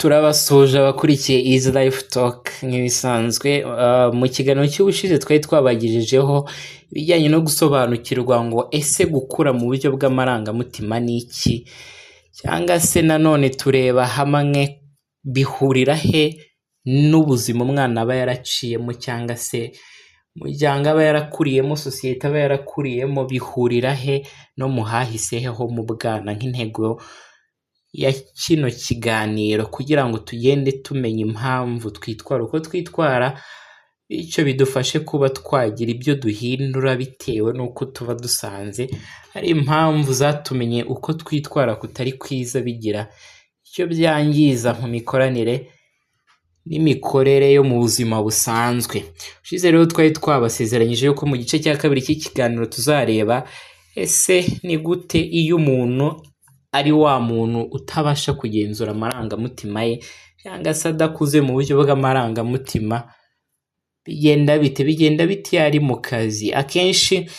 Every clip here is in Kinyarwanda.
Turabasuje abakurikiye Easy Life Talk nk'ibisanzwe mu kiganiro cy'ubushize twari twabagejejeho ibijyanye no gusobanukirwa ngo ese gukura mu buryo bw'amarangamutima ni iki, cyangwa se nanone tureba hamwe bihurira he n'ubuzima umwana aba yaraciyemo cyangwa se umuryango aba yarakuriyemo, sosiyete aba yarakuriyemo, bihurira he no mu hahise he ho mu bwana, nk'intego ya kino kiganiro kugira ngo tugende tumenya impamvu twitwara uko twitwara, bityo bidufashe kuba twagira ibyo duhindura bitewe n'uko tuba dusanze hari impamvu zatumenye uko twitwara kutari kwiza bigira icyo byangiza mu mikoranire n'imikorere yo mu buzima busanzwe. Ushize rero twari twabasezeranyije yuko mu gice cya kabiri cy'ikiganiro tuzareba ese ni gute iyo umuntu ari wa muntu utabasha kugenzura amarangamutima ye cyangwa se adakuze mu buryo bw'amarangamutima bigenda bite iyo ari mu kazi. Akenshi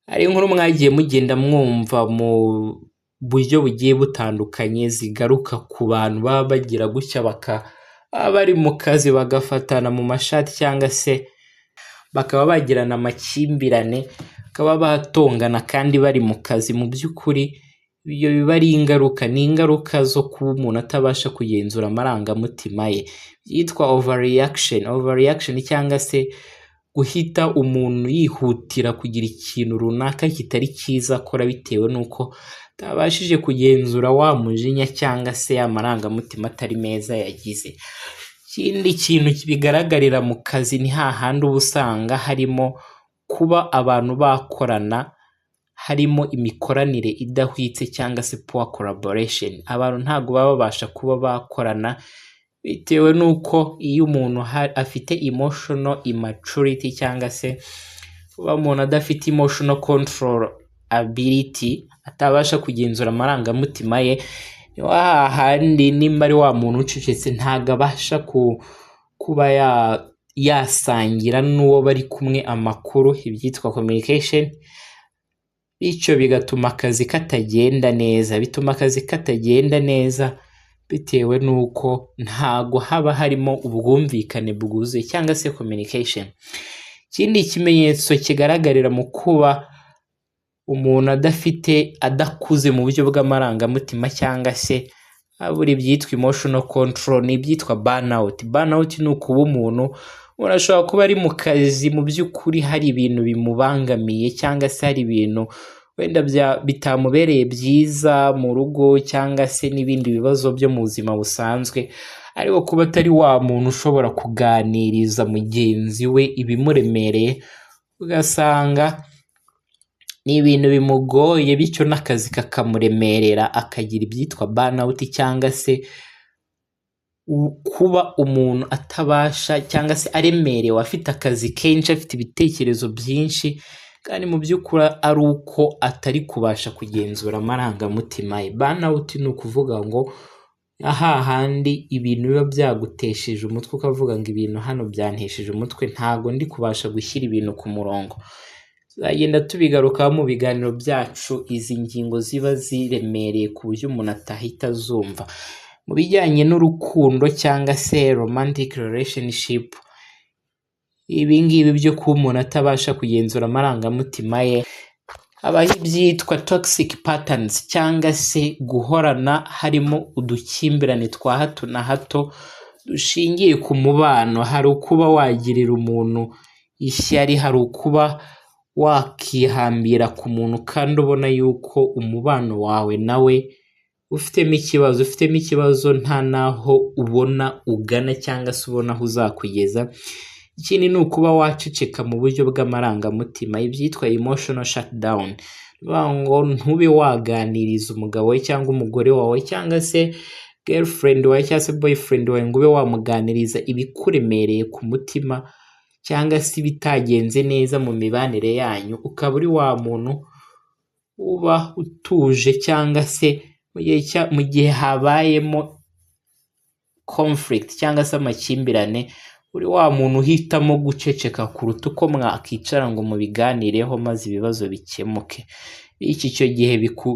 hari inkuru mwagiye mugenda mwumva mu buryo bugiye butandukanye zigaruka ku bantu baba bagira gutya baba bari mu kazi bagafatana mu mashati cyangwa se bakaba bagirana amakimbirane, bakaba batongana kandi bari mu kazi. Mu by'ukuri ibyo biba ari ingaruka, ni ingaruka zo kuba umuntu atabasha kugenzura amarangamutima ye, byitwa overreaction cyangwa se guhita umuntu yihutira kugira ikintu runaka kitari cyiza akora bitewe n'uko atabashije kugenzura wa mujinya cyangwa se amarangamutima atari meza yagize. Ikindi kintu bigaragarira mu kazi ni hahandi uba usanga harimo kuba abantu bakorana, harimo imikoranire idahwitse cyangwa se poor collaboration. Abantu ntabwo baba babasha kuba bakorana bitewe n'uko iyo umuntu afite emotional immaturity cyangwa se kuba umuntu adafite emotional control ability, atabasha kugenzura amarangamutima ye, hahandi nimba ari wa muntu ucecetse ntabwo abasha kuba yasangira n'uwo bari kumwe amakuru, ibyitwa communication, bityo bigatuma akazi katagenda neza, bitewe n'uko ntago haba harimo ubwumvikane bwuzuye cyangwa se communication. Ikindi kimenyetso kigaragarira mu kuba umuntu adakuze mu buryo bw'amarangamutima cyangwa se abura ibyitwa emotional control ni ibyitwa burnout. Ni ukuba umuntu ashobora kuba ari mu kazi mu by'ukuri hari ibintu bimubangamiye cyangwa se hari ibintu wenda bitamubereye byiza mu rugo cyangwa se n'ibindi bibazo byo mu buzima busanzwe, ariko kuba atari wa muntu ushobora kuganiriza mugenzi we ibimuremereye, ugasanga ni ibintu bimugoye, bityo n'akazi kakamuremerera akagira ibyitwa burnout, cyangwa se kuba umuntu atabasha cyangwa se aremerewe, afite akazi kenshi, afite ibitekerezo byinshi, kandi mu by'ukuri ari uko atari kubasha kugenzura amarangamutima ye. Burnout ni ukuvuga ngo hahandi ibintu biba byagutesheje umutwe, ukavuga ngo ibintu hano byantesheje umutwe, ntago ndi kubasha gushyira ibintu ku murongo. Tuzagenda tubigarukaho mu biganiro byacu, izi ngingo ziba ziremereye ku buryo umuntu atahita azumva. Mu bijyanye n'urukundo cyangwa se romantic relationship, ibi ngibi byo kuba umuntu atabasha kugenzura amarangamutima ye, habaho ibyitwa toxic patterns cyangwa se guhorana harimo udukimbirane twa hato na hato dushingiye ku mubano. Hari ukuba wagirira umuntu ishyari, hari ukuba wakihambira ku muntu kandi ubona yuko umubano wawe nawe ufitemo ikibazo nta naho ubona ugana cyangwa se ubona aho uzakugeza. Ikindi ni ukuba waceceka mu buryo bw'amarangamutima, ibyitwa emotional shutdown, ngo ntube waganiriza umugabo we cyangwa umugore wawe cyangwa se girlfriend wawe cyangwa se boyfriend wawe ngo ube wamuganiriza ibikuremereye ku mutima cyangwa se bitagenze neza mu mibanire yanyu, ukaba uri wa muntu uba utuje cyangwa se mu gihe habayemo conflict cyangwa se amakimbirane, uri wa muntu uhitamo guceceka kuruta uko mwakicara ngo mubiganireho maze ibibazo bikemuke. icyo gihe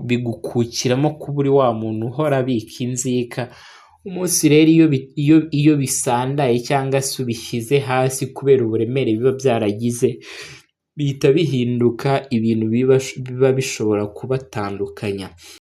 bigukukiramo kuba uri wa muntu uhora abika inzika. Umunsi rero iyo bisandaye cyangwa se ubishyize hasi kubera uburemere biba byaragize, bihita bihinduka ibintu biba bishobora kubatandukanya.